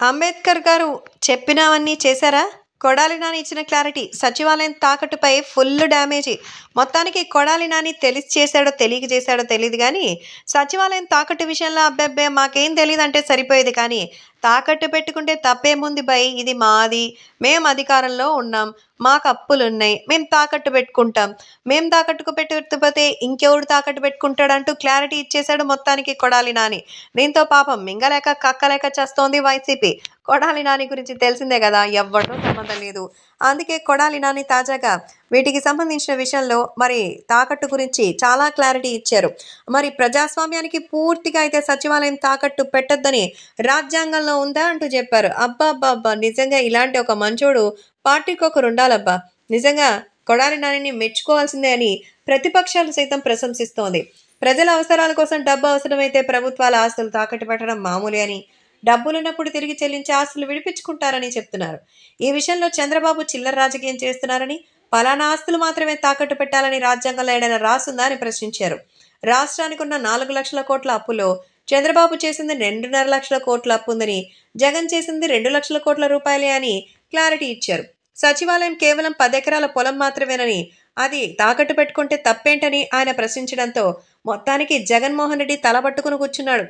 అంబేద్కర్ గారు చెప్పినవన్నీ చేశారా? కొడాలి నాని ఇచ్చిన క్లారిటీ సచివాలయం తాకట్టుపై ఫుల్ డ్యామేజీ. మొత్తానికి కొడాలి నాని తెలిసి చేశాడో తెలియక చేశాడో తెలీదు గానీ, సచివాలయం తాకట్టు విషయంలో అబ్బెబ్బే మాకేం తెలీదంటే సరిపోయేది కానీ, తాకట్టు పెట్టుకుంటే తప్పేముంది బయ్, ఇది మాది, మేం అధికారంలో ఉన్నాం, మాకు అప్పులున్నాయి, మేం తాకట్టు పెట్టుకుంటాం, మేం తాకట్టుకు పెట్టకపోతే ఇంకెవడు తాకట్టు పెట్టుకుంటాడంటూ క్లారిటీ ఇచ్చేశాడు మొత్తానికి కొడాలి నాని. దీంతో పాపం మింగలేక కక్కలేక చస్తోంది వైసీపీ. కొడాలి నాని గురించి తెలిసిందే కదా, ఎవ్వరితో సంబంధం లేదు. అందుకే కొడాలి నాని తాజాగా వీటికి సంబంధించిన విషయంలో మరి తాకట్టు గురించి చాలా క్లారిటీ ఇచ్చారు. మరి ప్రజాస్వామ్యానికి పూర్తిగా అయితే సచివాలయం తాకట్టు పెట్టొద్దని రాజ్యాంగంలో ఉందా అంటూ చెప్పారు. అబ్బా అబ్బా అబ్బా, నిజంగా ఇలాంటి ఒక మంచోడు పార్టీకి ఒకరు ఉండాలబ్బా. నిజంగా కొడాలి నానిని మెచ్చుకోవాల్సిందే అని ప్రతిపక్షాలు సైతం ప్రశంసిస్తోంది. ప్రజల అవసరాల కోసం డబ్బు అవసరమైతే ప్రభుత్వాల ఆస్తులు తాకట్టు పెట్టడం మామూలే అని, డబ్బులున్నప్పుడు తిరిగి చెల్లించే ఆస్తులు విడిపించుకుంటారని చెప్తున్నారు. ఈ విషయంలో చంద్రబాబు చిల్లర రాజకీయం చేస్తున్నారని, పలానా ఆస్తులు మాత్రమే తాకట్టు పెట్టాలని రాజ్యాంగంలో ఏడైనా రాసుందా అని ప్రశ్నించారు. రాష్ట్రానికి ఉన్న 4 లక్షల కోట్ల అప్పులో చంద్రబాబు చేసింది 2.5 లక్షల కోట్ల అప్పు ఉందని, జగన్ చేసింది 2 లక్షల కోట్ల రూపాయలే అని క్లారిటీ ఇచ్చారు. సచివాలయం కేవలం 10 ఎకరాల పొలం మాత్రమేనని, అది తాకట్టు పెట్టుకుంటే తప్పేంటని ఆయన ప్రశ్నించడంతో మొత్తానికి జగన్మోహన్ రెడ్డి తలబట్టుకుని కూర్చున్నాడు.